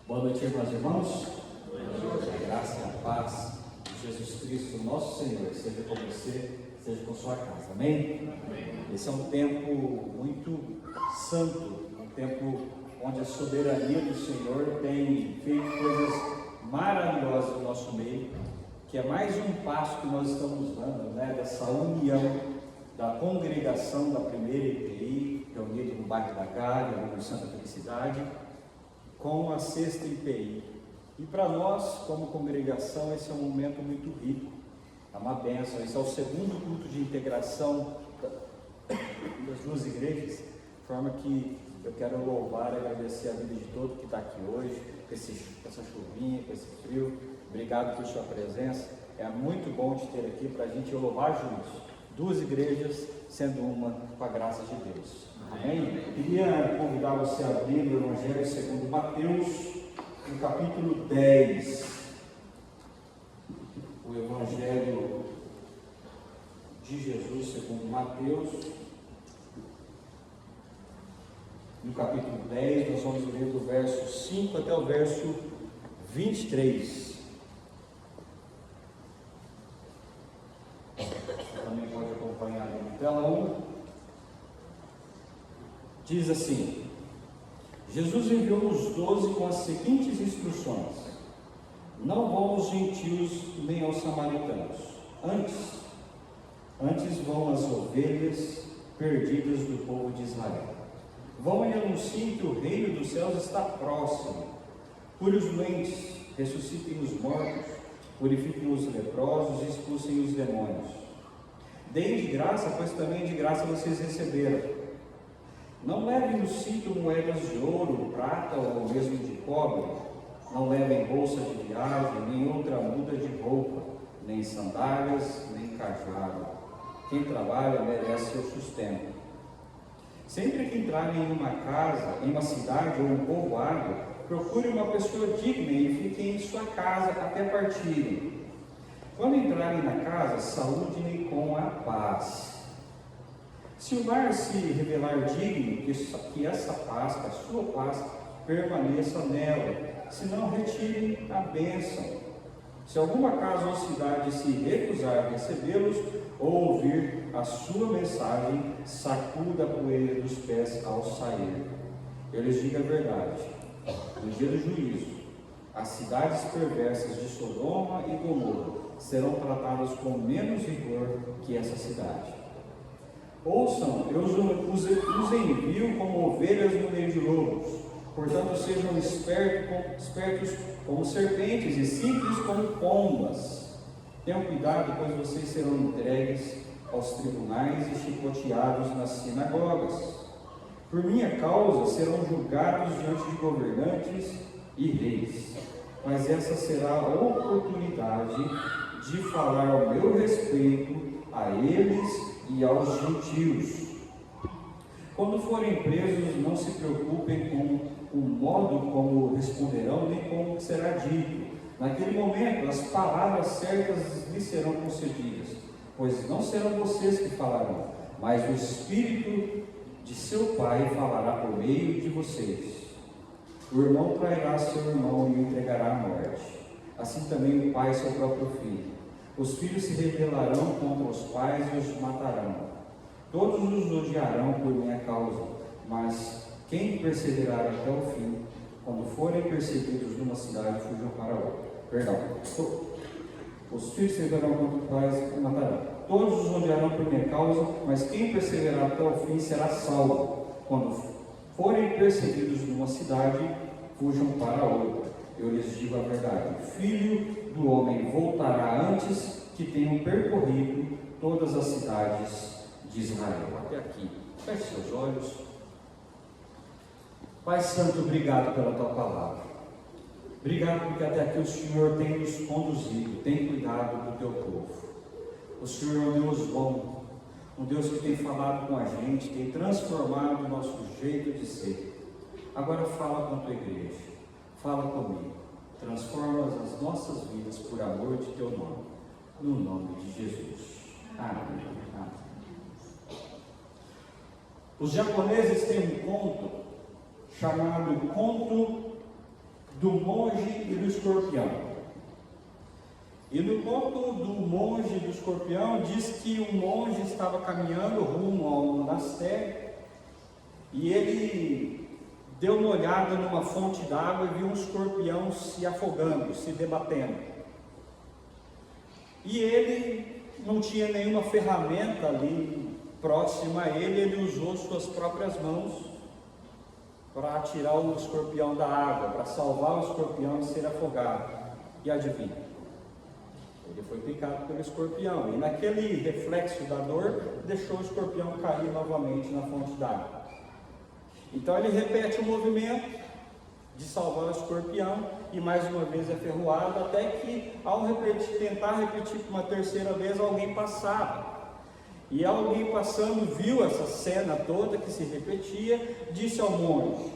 Boa noite, irmãos e irmãos. A graça e a paz de Jesus Cristo, nosso Senhor, seja com você, seja com sua casa. Amém? Esse é um tempo muito santo, um tempo onde a soberania do Senhor tem feito coisas maravilhosas no nosso meio, que é mais um passo que nós estamos dando, dessa união da congregação da primeira IPI, reunida no bairro da Gávea, no Santa Felicidade, com a sexta IPI. E para nós, como congregação, esse é um momento muito rico, é uma bênção. Esse é o segundo culto de integração das duas igrejas, de forma que eu quero louvar e agradecer a vida de todo que está aqui hoje, com essa chuvinha, com esse frio. Obrigado por sua presença, é muito bom te ter aqui para a gente louvar juntos, duas igrejas sendo uma com a graça de Deus. Amém? Eu queria convidar você a abrir no Evangelho segundo Mateus, no capítulo 10. O Evangelho de Jesus segundo Mateus, no capítulo 10, nós vamos ler do verso 5 até o verso 23. Você também pode acompanhar no telão. Diz assim: Jesus enviou os 12 com as seguintes instruções: não vão aos gentios nem aos samaritanos, antes vão as ovelhas perdidas do povo de Israel. Vão e anunciem que o reino dos céus está próximo. Curem os doentes, ressuscitem os mortos, purifiquem os leprosos e expulsem os demônios. Deem de graça, pois também de graça vocês receberam. Não levem no cinto moedas de ouro, prata ou mesmo de cobre. Não levem bolsa de viagem, nem outra muda de roupa, nem sandálias, nem cajado. Quem trabalha merece seu sustento. Sempre que entrarem em uma casa, em uma cidade ou um povoado, procure uma pessoa digna e fiquem em sua casa até partirem. Quando entrarem na casa, saúdem com a paz. Se o lar se revelar digno, que essa paz, que a sua paz, permaneça nela, senão retirem a bênção. Se alguma casa ou cidade se recusar a recebê-los ou ouvir a sua mensagem, sacuda a poeira dos pés ao sair. Eu lhes digo a verdade: no dia do juízo, as cidades perversas de Sodoma e Gomorra serão tratadas com menos rigor que essa cidade. Ouçam, eu os envio como ovelhas no meio de lobos. Portanto, sejam espertos como serpentes e simples como pombas. Tenham cuidado, pois vocês serão entregues aos tribunais e chicoteados nas sinagogas. Por minha causa serão julgados diante de governantes e reis. Mas essa será a oportunidade de falar ao meu respeito a eles e aos gentios. Quando forem presos, não se preocupem com o modo como responderão, nem com o que será dito. Naquele momento, as palavras certas lhes serão concedidas, pois não serão vocês que falarão, mas o Espírito de seu Pai falará por meio de vocês. O irmão trairá seu irmão e o entregará à morte. Assim também o pai seu próprio filho. Os filhos se rebelarão contra os pais e os matarão. Todos os odiarão por minha causa, mas quem perseverar até o fim, quando forem perseguidos numa cidade, fujam para outra. Os filhos se rebelarão contra os pais e matarão. Todos os odiarão por minha causa, mas quem perseverar até o fim será salvo. Quando forem perseguidos numa cidade, fujam para outra. Eu lhes digo a verdade: o Filho do Homem voltará antes que tenham percorrido todas as cidades de Israel. Até aqui. Feche seus olhos. Pai Santo, obrigado pela tua palavra. Obrigado porque até aqui o Senhor tem nos conduzido, tem cuidado do teu povo. O Senhor é um Deus bom, um Deus que tem falado com a gente, tem transformado o nosso jeito de ser. Agora fala com a tua igreja, fala comigo, transforma as nossas vidas por amor de teu nome, no nome de Jesus. Amém. Amém. Os japoneses têm um conto chamado Conto do monge e do escorpião. E no conto do monge e do escorpião, diz que o monge estava caminhando rumo ao monastério e ele deu uma olhada numa fonte d'água e viu um escorpião se afogando, se debatendo. E ele não tinha nenhuma ferramenta ali próxima a ele, ele usou suas próprias mãos para tirar o escorpião da água, para salvar o escorpião de ser afogado. E adivinha? Ele foi picado pelo escorpião, e naquele reflexo da dor, deixou o escorpião cair novamente na fonte d'água. Então ele repete o movimento de salvar o escorpião, e mais uma vez é ferroado, até que ao tentar repetir por uma terceira vez, alguém passava. E alguém passando viu essa cena toda que se repetia, disse ao monge: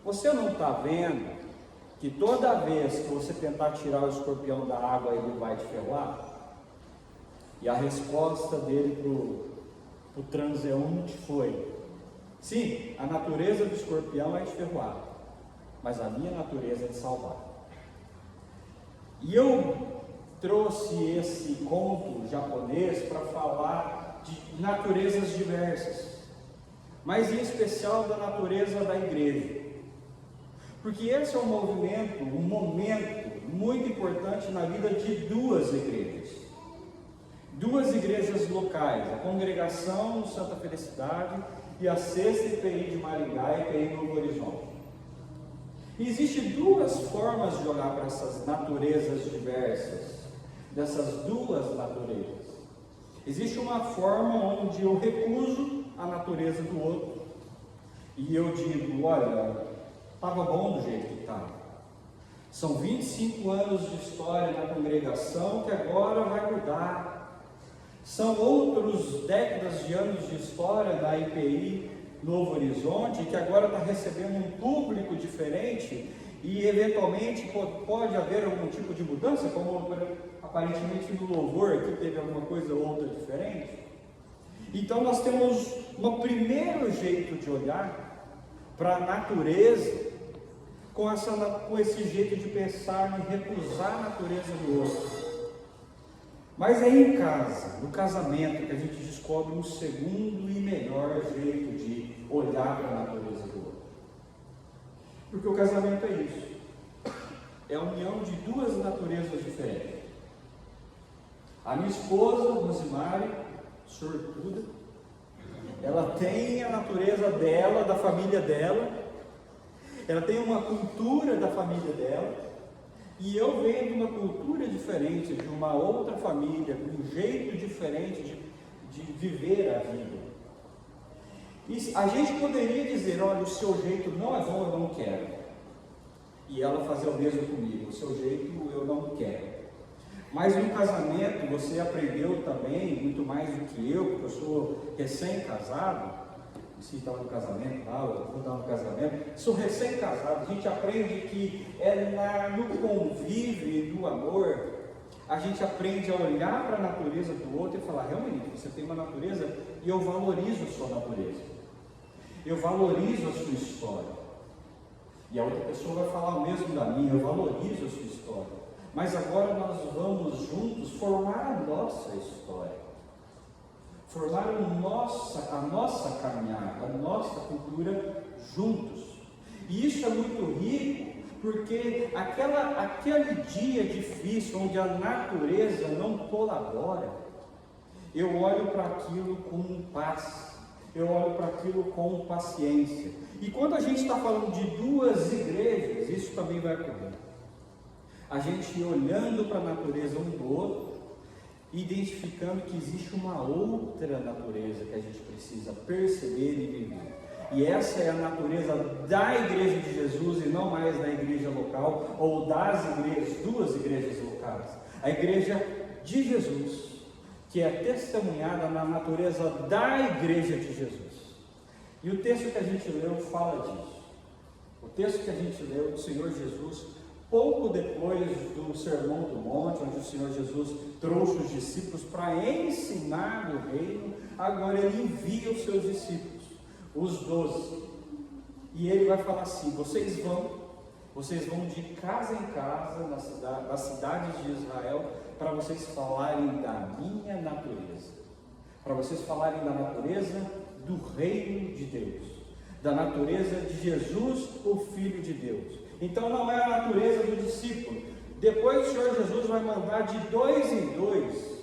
você não está vendo que toda vez que você tentar tirar o escorpião da água, ele vai te ferroar? E a resposta dele para o transeunte foi: sim, a natureza do escorpião é de ferroar, mas a minha natureza é de salvar. E eu trouxe esse conto japonês para falar de naturezas diversas, mas em especial da natureza da igreja. Porque esse é um momento muito importante na vida de duas igrejas locais, a Congregação Santa Felicidade e a Sexta IPI de Maringá e IPI Novo Horizonte. E existem duas formas de olhar para essas naturezas diversas, dessas duas naturezas. Existe uma forma onde eu recuso a natureza do outro e eu digo: olha, estava bom do jeito que estava. São 25 anos de história na congregação que agora vai mudar. São outros décadas de anos de história da IPI Novo Horizonte que agora está recebendo um público diferente e eventualmente pode haver algum tipo de mudança, como aparentemente no louvor aqui teve alguma coisa ou outra diferente. Então nós temos um primeiro jeito de olhar para a natureza, com esse jeito de pensar em recusar a natureza do outro. Mas é em casa, no casamento, que a gente descobre um segundo e melhor jeito de olhar para a natureza do outro. Porque o casamento é isso, é a união de duas naturezas diferentes. A minha esposa, Rosimari, sortuda, ela tem a natureza dela, da família dela, ela tem uma cultura da família dela, e eu venho de uma cultura diferente, de uma outra família, com um jeito diferente de viver a vida. E a gente poderia dizer: olha, o seu jeito não é bom, eu não quero. E ela fazer o mesmo comigo: o seu jeito eu não quero. Mas no casamento você aprendeu também, muito mais do que eu, porque eu sou recém-casado. Se estava no casamento, eu vou dar no casamento, sou recém-casado. A gente aprende que no convívio e no amor, a gente aprende a olhar para a natureza do outro e falar: realmente, você tem uma natureza e eu valorizo a sua natureza, eu valorizo a sua história. E a outra pessoa vai falar o mesmo da minha: eu valorizo a sua história. Mas agora nós vamos juntos formar a nossa história, formar a nossa caminhada, a nossa cultura juntos. E isso é muito rico, porque aquele dia difícil, onde a natureza não colabora, eu olho para aquilo com paz, eu olho para aquilo com paciência. E quando a gente está falando de duas igrejas, isso também vai ocorrer. A gente olhando para a natureza um do outro, identificando que existe uma outra natureza que a gente precisa perceber e viver. E essa é a natureza da igreja de Jesus e não mais da igreja local ou das duas igrejas locais. A igreja de Jesus, que é testemunhada na natureza da igreja de Jesus. E o texto que a gente leu fala disso. O texto que a gente leu do Senhor Jesus, pouco depois do Sermão do Monte, onde o Senhor Jesus trouxe os discípulos para ensinar o reino, agora ele envia os seus discípulos, os 12. E ele vai falar assim: vocês Vocês vão de casa em casa nas cidades de Israel para vocês falarem da minha natureza, para vocês falarem da natureza do reino de Deus, da natureza de Jesus, o Filho de Deus. Então não é a natureza do discípulo. Depois o Senhor Jesus vai mandar de 2 em 2.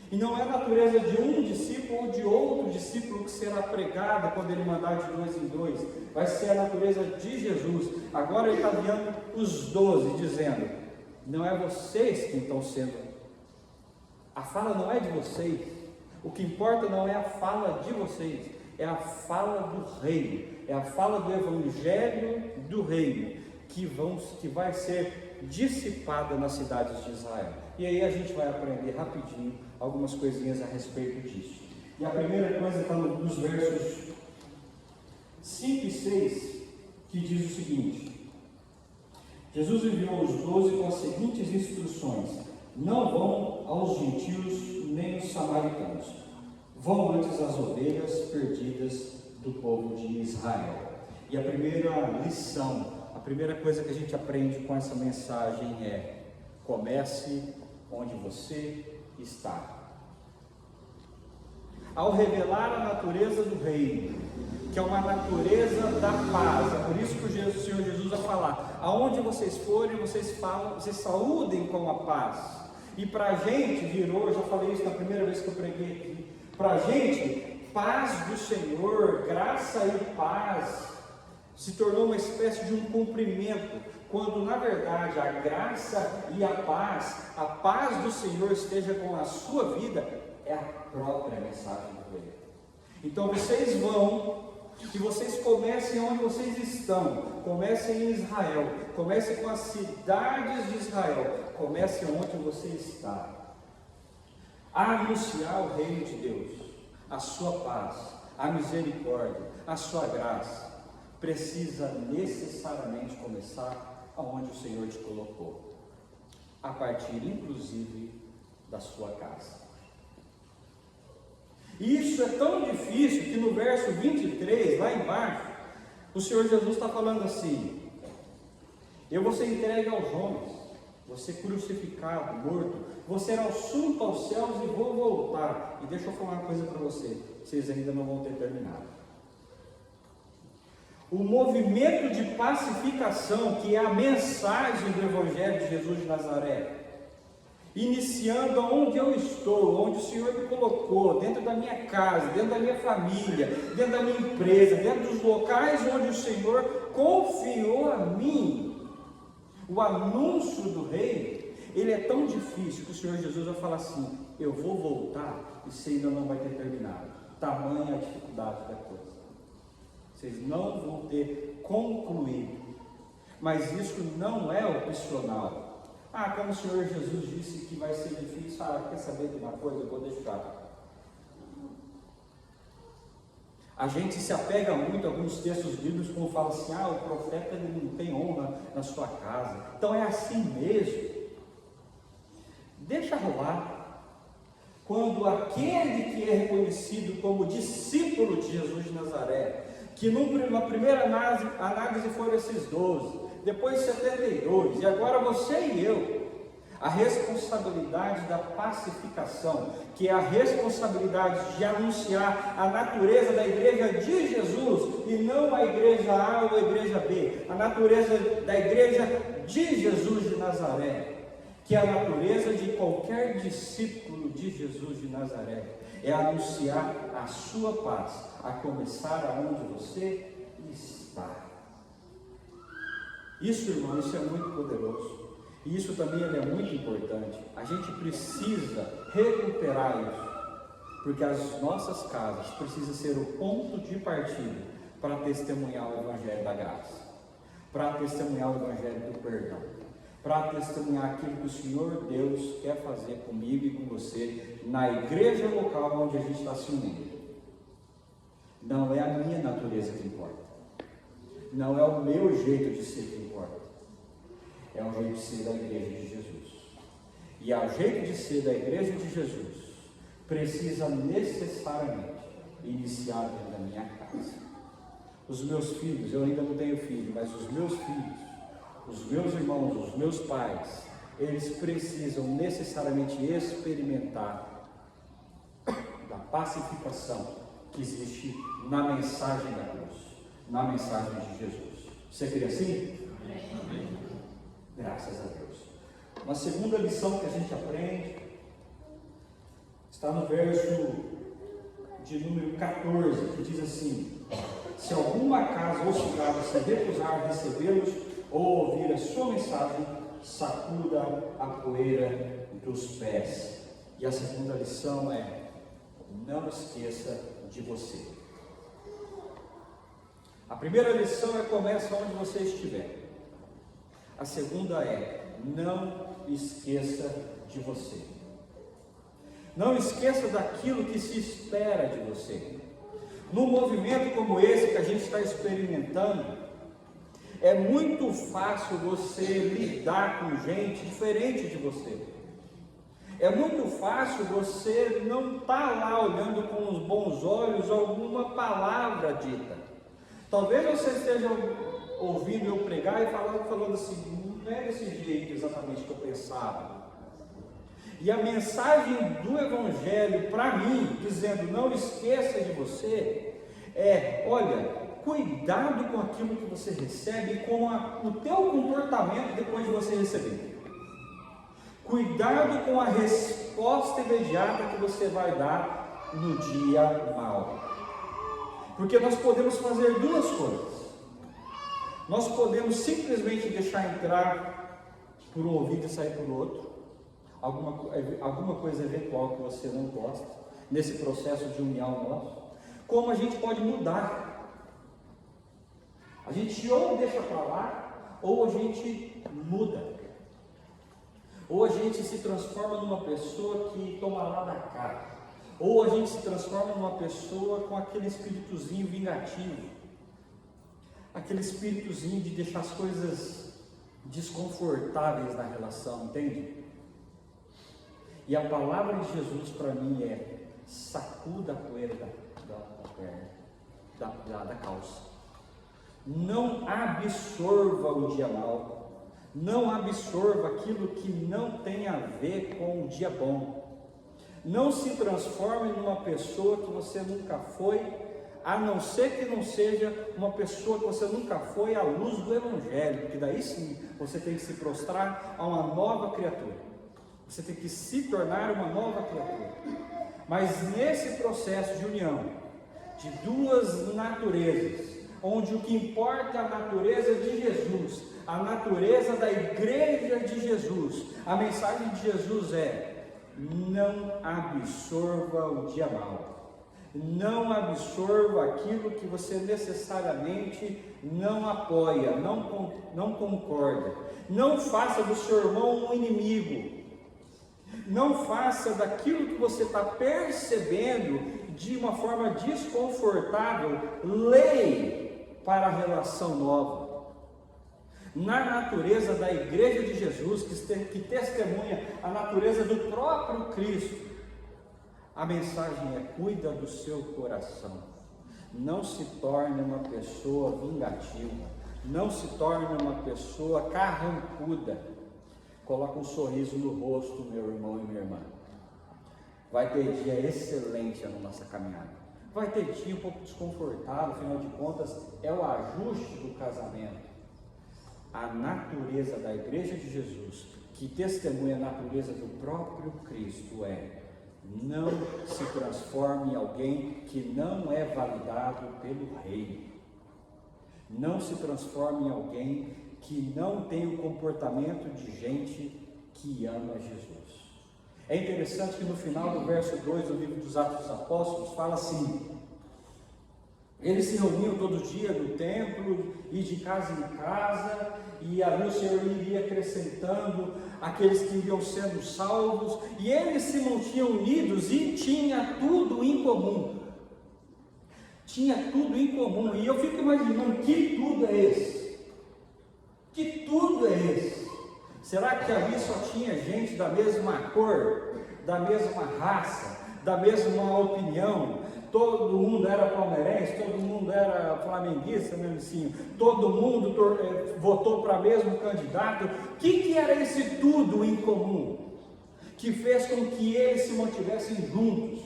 E não é a natureza de um discípulo ou de outro discípulo que será pregada quando ele mandar de 2 em 2. Vai ser a natureza de Jesus. Agora ele está guiando os 12, dizendo: não é vocês que estão sendo. A fala não é de vocês. O que importa não é a fala de vocês, é a fala do reino, é a fala do evangelho do reino, que vai ser dissipada nas cidades de Israel. E aí a gente vai aprender rapidinho algumas coisinhas a respeito disso. E a primeira coisa está nos versos 5 e 6, que diz o seguinte: Jesus enviou os 12 com as seguintes instruções: não vão aos gentios nem os samaritanos, vão antes às ovelhas perdidas do povo de Israel. E a primeira lição, a primeira coisa que a gente aprende com essa mensagem é: comece onde você está. Ao revelar a natureza do reino, que é uma natureza da paz, é por isso que o Senhor Jesus vai falar: aonde vocês forem, vocês saúdem com a paz. E para a gente virou, eu já falei isso na primeira vez que eu preguei aqui, para a gente, paz do Senhor, graça e paz, se tornou uma espécie de um cumprimento, quando na verdade a graça e a paz do Senhor esteja com a sua vida, é a própria mensagem do reino. Então vocês vão, e vocês comecem onde vocês estão, comecem em Israel, comecem com as cidades de Israel, comecem onde você está, a anunciar o reino de Deus, a sua paz, a misericórdia, a sua graça. Precisa necessariamente começar aonde o Senhor te colocou, a partir inclusive da sua casa. E isso é tão difícil que no verso 23, lá embaixo, o Senhor Jesus está falando assim: eu vou ser entregue aos homens, vou ser crucificado, morto, vou ser assunto aos céus e vou voltar. E deixa eu falar uma coisa para vocês ainda não vão ter terminado. O movimento de pacificação, que é a mensagem do Evangelho de Jesus de Nazaré, iniciando onde eu estou, onde o Senhor me colocou, dentro da minha casa, dentro da minha família, dentro da minha empresa, dentro dos locais onde o Senhor confiou a mim, o anúncio do reino, ele é tão difícil que o Senhor Jesus vai falar assim: eu vou voltar e você ainda não vai ter terminado. Tamanha a dificuldade da coisa. Vocês não vão ter concluído. Mas isso não é opcional. Como o Senhor Jesus disse que vai ser difícil, quer saber de uma coisa? Eu vou deixar. A gente se apega muito a alguns textos bíblicos, como fala assim: o profeta ele não tem honra na sua casa. Então é assim mesmo. Deixa rolar. Quando aquele que é reconhecido como discípulo de Jesus de Nazaré, que na primeira análise foram esses 12, depois 72, e agora você e eu, a responsabilidade da pacificação, que é a responsabilidade de anunciar a natureza da igreja de Jesus, e não a igreja A ou a igreja B, a natureza da igreja de Jesus de Nazaré, que é a natureza de qualquer discípulo de Jesus de Nazaré, é anunciar a sua paz, a começar aonde você está. Isso, irmão, isso é muito poderoso. E isso também é muito importante. A gente precisa recuperar isso, porque as nossas casas precisam ser o ponto de partida para testemunhar o Evangelho da graça, para testemunhar o Evangelho do perdão, para testemunhar aquilo que o Senhor Deus quer fazer comigo e com você na igreja local onde a gente está se unindo. Não é a minha natureza que importa, não é o meu jeito de ser que importa, é o jeito de ser da igreja de Jesus. E o jeito de ser da igreja de Jesus precisa necessariamente iniciar dentro da minha casa. Os meus filhos, eu ainda não tenho filho, mas os meus filhos os meus irmãos, os meus pais, eles precisam necessariamente experimentar da pacificação que existe na mensagem da cruz, na mensagem de Jesus. Você crê assim? Amém. Graças a Deus. Uma segunda lição que a gente aprende está no verso de número 14, que diz assim: se alguma casa ou cidade se recusar a recebê-los ou ouvir a sua mensagem, sacuda a poeira dos pés. E a segunda lição é: não esqueça de você. A primeira lição começa onde você estiver. A segunda é: não esqueça de você. Não esqueça daquilo que se espera de você. Num movimento como esse que a gente está experimentando, é muito fácil você lidar com gente diferente de você. É muito fácil você não estar lá olhando com os bons olhos alguma palavra dita. Talvez você esteja ouvindo eu pregar e falando assim: não é desse jeito exatamente que eu pensava. E a mensagem do Evangelho para mim, dizendo não esqueça de você, é: olha, cuidado com aquilo que você recebe e com o teu comportamento depois de você receber. Cuidado com a resposta imediata que você vai dar no dia mau. Porque nós podemos fazer duas coisas. Nós podemos simplesmente deixar entrar por um ouvido e sair por outro, alguma coisa eventual que você não gosta, nesse processo de união nosso. Como a gente pode mudar. A gente ou deixa para lá, ou a gente muda. Ou a gente se transforma numa pessoa que toma lá da cara. Ou a gente se transforma numa pessoa com aquele espíritozinho vingativo. Aquele espíritozinho de deixar as coisas desconfortáveis na relação, entende? E a palavra de Jesus para mim é: sacuda a poeira da calça. Não absorva o dia mau. Não absorva aquilo que não tem a ver com o dia bom. Não se transforme numa pessoa que você nunca foi, a não ser que não seja uma pessoa que você nunca foi à luz do Evangelho, porque daí sim você tem que se prostrar a uma nova criatura. Você tem que se tornar uma nova criatura. Mas nesse processo de união de duas naturezas, onde o que importa é a natureza de Jesus, a natureza da igreja de Jesus, a mensagem de Jesus é: não absorva o dia mau. Não absorva aquilo que você necessariamente não apoia, não concorda. Não faça do seu irmão um inimigo. Não faça daquilo que você está percebendo de uma forma desconfortável lei para a relação nova. Na natureza da igreja de Jesus, que testemunha a natureza do próprio Cristo, a mensagem é: cuida do seu coração. Não se torne uma pessoa vingativa. Não se torne uma pessoa carrancuda. Coloca um sorriso no rosto, meu irmão e minha irmã. Vai ter dia excelente na nossa caminhada. Vai ter dia um pouco desconfortável, afinal de contas, é o ajuste do casamento. A natureza da igreja de Jesus, que testemunha a natureza do próprio Cristo, é: não se transforme em alguém que não é validado pelo Rei. Não se transforme em alguém que não tem o comportamento de gente que ama Jesus. É interessante que no final do verso 2 do livro dos Atos dos Apóstolos fala assim: eles se reuniam todo dia no templo e de casa em casa, e ali o Senhor iria acrescentando aqueles que iriam sendo salvos, e eles se mantinham unidos e tinha tudo em comum. Tinha tudo em comum. E eu fico imaginando: que tudo é esse? Que tudo é esse? Será que ali só tinha gente da mesma cor, da mesma raça, da mesma opinião, todo mundo era palmeirense, todo mundo era flamenguista, meu vizinho, todo mundo votou para o mesmo candidato. O que era esse tudo em comum que fez com que eles se mantivessem juntos?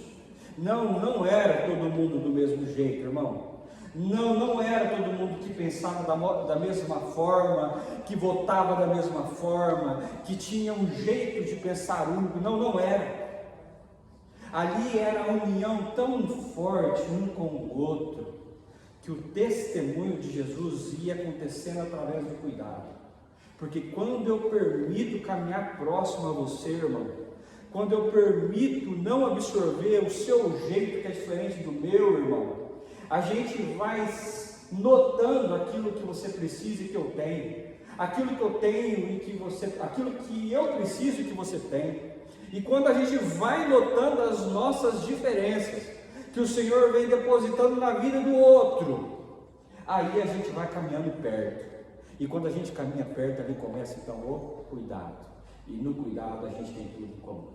Não era todo mundo do mesmo jeito, irmão. Não era todo mundo que pensava da mesma forma, que votava da mesma forma, que tinha um jeito de pensar único. Não era. Ali era a união tão forte um com o outro, que o testemunho de Jesus ia acontecendo através do cuidado. Porque quando eu permito caminhar próximo a você, irmão, quando eu permito não absorver o seu jeito que é diferente do meu, irmão, a gente vai notando aquilo que você precisa e que eu tenho, aquilo que eu tenho e que você, aquilo que eu preciso e que você tem. E quando a gente vai notando as nossas diferenças, que o Senhor vem depositando na vida do outro, aí a gente vai caminhando perto. E quando a gente caminha perto, ali começa então o cuidado. E no cuidado a gente tem tudo em comum.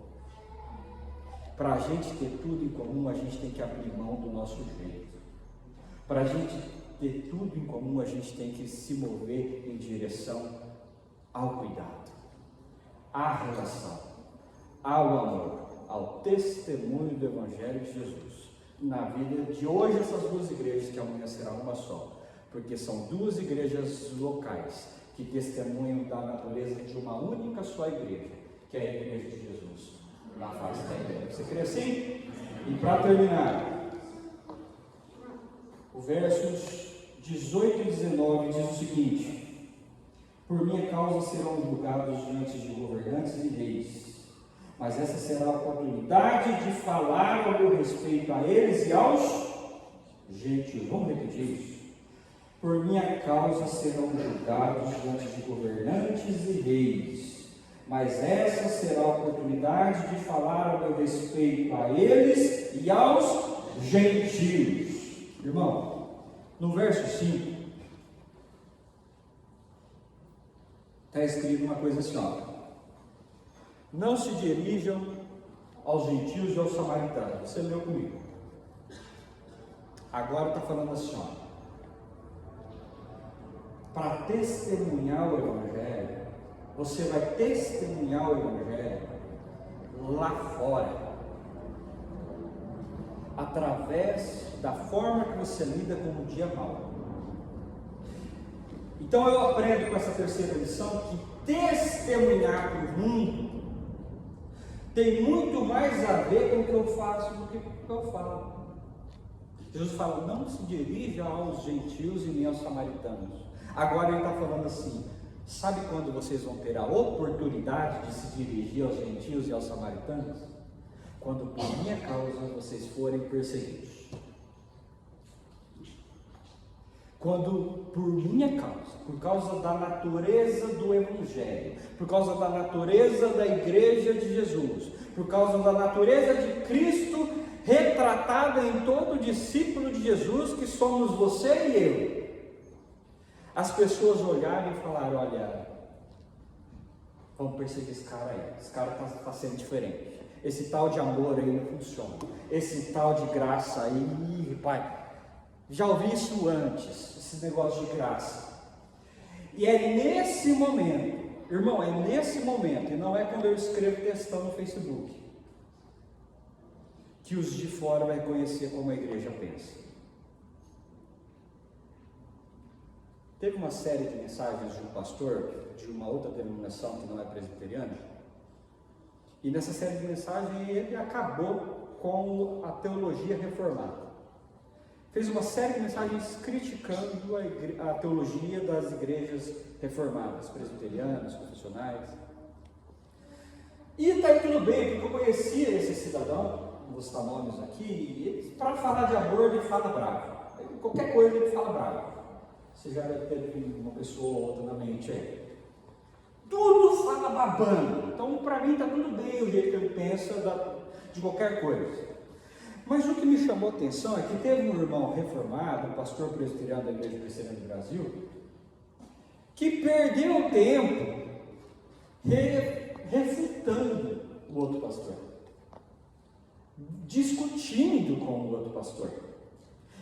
Para a gente ter tudo em comum, a gente tem que abrir mão do nosso jeito. Para a gente ter tudo em comum, a gente tem que se mover em direção ao cuidado, à relação, ao amor, ao testemunho do Evangelho de Jesus. Na vida de hoje, essas duas igrejas, que amanhã será uma só, porque são duas igrejas locais que testemunham da natureza de uma única só igreja, que é a Igreja de Jesus, na face da terra. Você crê assim? E para terminar, o versos 18 e 19 diz o seguinte: por minha causa serão julgados diante de governantes e reis, mas essa será a oportunidade de falar ao meu respeito a eles e aos gentios. Vamos repetir isso? Por minha causa serão julgados diante de governantes e reis, mas essa será a oportunidade de falar ao meu respeito a eles e aos gentios. Irmão, no verso 5 está escrito uma coisa assim, ó: não se dirijam aos gentios e aos samaritanos. Você leu comigo. Agora está falando assim, ó: para testemunhar o Evangelho, você vai testemunhar o Evangelho lá fora, através da forma que você lida com o dia mau. Então eu aprendo com essa terceira lição que testemunhar para o mundo tem muito mais a ver com o que eu faço do que com o que eu falo. Jesus fala: não se dirija aos gentios e nem aos samaritanos. Agora ele está falando assim: sabe quando vocês vão ter a oportunidade de se dirigir aos gentios e aos samaritanos? Quando por minha causa vocês forem perseguidos. Quando por minha causa, por causa da natureza do Evangelho, por causa da natureza da Igreja de Jesus, por causa da natureza de Cristo retratada em todo discípulo de Jesus, que somos você e eu, as pessoas olharem e falarem: olha, vamos perseguir esse cara aí, esse cara está sendo diferente, esse tal de amor aí não funciona, esse tal de graça aí, pai, já ouvi isso antes, esse negócio de graça. E é nesse momento, irmão, é nesse momento, e não é quando eu escrevo textão no Facebook, que os de fora vai conhecer como a igreja pensa. Teve uma série de mensagens de um pastor de uma outra denominação que não é presbiteriana, e nessa série de mensagens ele acabou com a teologia reformada. Fez uma série de mensagens criticando a teologia das igrejas reformadas, presbiterianas, confessionais. E está aí tudo bem, porque eu conhecia esse cidadão, não vou citar nomes aqui, e para falar de amor ele fala bravo. Qualquer coisa ele fala bravo. Você já deve ter uma pessoa ou outra na mente aí. Tudo fala babando. Então, para mim, está tudo bem o jeito que ele pensa de qualquer coisa. Mas o que me chamou a atenção é que teve um irmão reformado, um pastor presbiteriano da Igreja Presbiteriana do Brasil, que perdeu tempo refutando o outro pastor. discutindo com o outro pastor.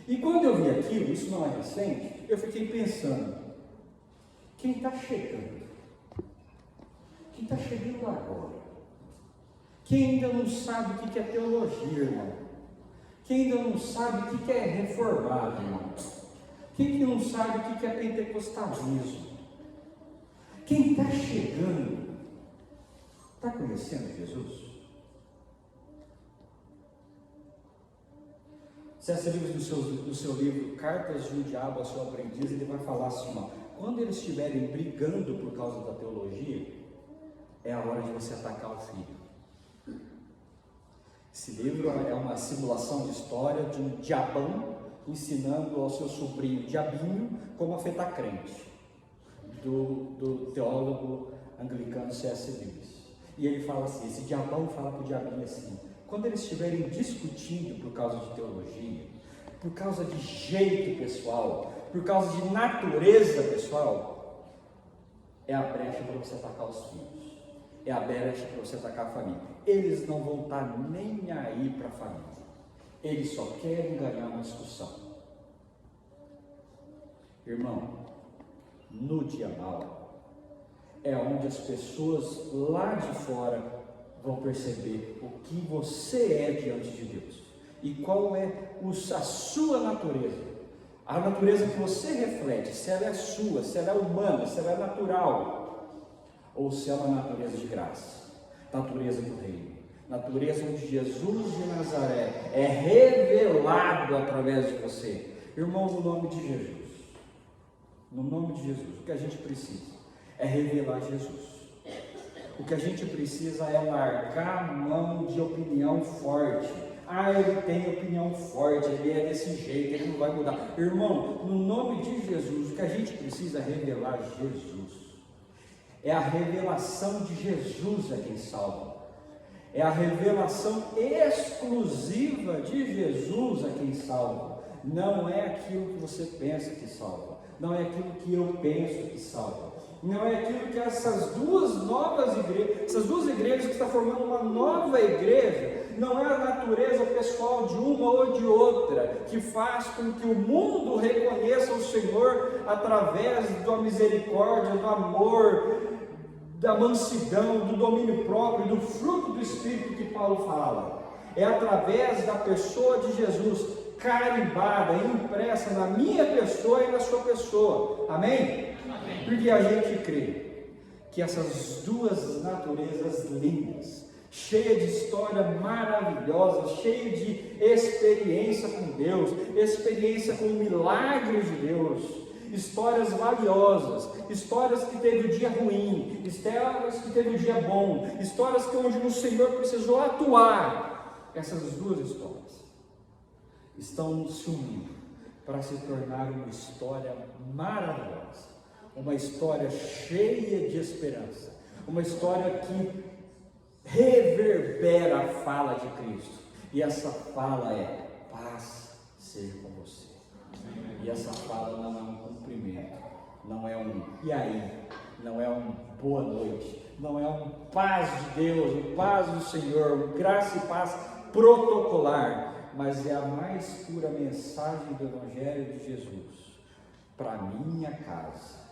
E quando eu vi aquilo, isso não é recente, eu fiquei pensando, quem está chegando? Quem está chegando agora? Quem ainda não sabe o que é teologia, irmão? Quem ainda não sabe o que é reformado, irmão? Quem que não sabe o que é pentecostalismo? Quem está chegando, está conhecendo Jesus? C.S. Lewis, no seu livro Cartas de um Diabo ao Seu Aprendiz, ele vai falar assim, ó, quando eles estiverem brigando por causa da teologia, é a hora de você atacar o filho. Esse livro é uma simulação de história de um diabão ensinando ao seu sobrinho diabinho como afetar crente, do teólogo anglicano C.S. Lewis. E ele fala assim, esse diabão fala para o diabinho assim, quando eles estiverem discutindo por causa de teologia, por causa de jeito pessoal, por causa de natureza pessoal, é a brecha para você atacar os filhos, é a brecha para você atacar a família. Eles não vão estar nem aí para a família, eles só querem ganhar uma discussão. Irmão, no dia mau, é onde as pessoas lá de fora vão perceber o que você é diante de Deus e qual é a sua natureza, a natureza que você reflete, se ela é sua, se ela é humana, se ela é natural, ou se é uma natureza de graça, natureza do reino, natureza onde Jesus de Nazaré é revelado através de você. Irmão, no nome de Jesus, no nome de Jesus, o que a gente precisa é revelar Jesus. O que a gente precisa é largar a mão de opinião forte. Ele tem opinião forte, ele é desse jeito, ele não vai mudar. Irmão, no nome de Jesus, o que a gente precisa é revelar Jesus. É a revelação de Jesus a quem salva. É a revelação exclusiva de Jesus a quem salva. Não é aquilo que você pensa que salva. Não é aquilo que eu penso que salva. Não é aquilo que essas duas igrejas que estão formando uma nova igreja, não é a natureza pessoal de uma ou de outra que faz com que o mundo reconheça o Senhor através da misericórdia, do amor, da mansidão, do domínio próprio, do fruto do Espírito que Paulo fala. É através da pessoa de Jesus carimbada, impressa na minha pessoa e na sua pessoa. Amém? Amém. Porque a gente crê que essas duas naturezas lindas, cheia de história maravilhosa, cheia de experiência com Deus, experiência com o milagre de Deus, histórias valiosas, histórias que teve o dia ruim, histórias que teve o dia bom, histórias que onde o Senhor precisou atuar. Essas duas histórias estão se unindo para se tornar uma história maravilhosa, uma história cheia de esperança, uma história que reverbera a fala de Cristo, e essa fala é: paz seja com você. E essa fala não é um cumprimento, não é um e aí, não é um boa noite, não é um paz de Deus, um paz do Senhor, um graça e paz protocolar, mas é a mais pura mensagem do Evangelho de Jesus para a minha casa,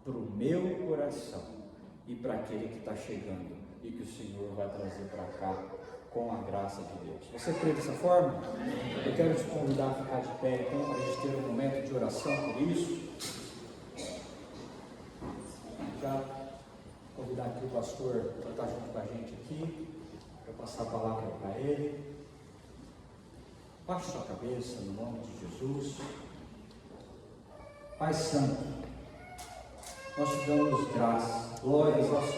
para o meu coração e para aquele que está chegando e que o Senhor vai trazer para cá com a graça de Deus. Você crê dessa forma? Eu quero te convidar a ficar de pé então, para a gente ter um momento de oração por isso. Já convidar aqui o pastor para estar junto com a gente aqui, para passar a palavra para ele. Baixe sua cabeça no nome de Jesus. Pai Santo, nós te damos graças, glórias ao Senhor.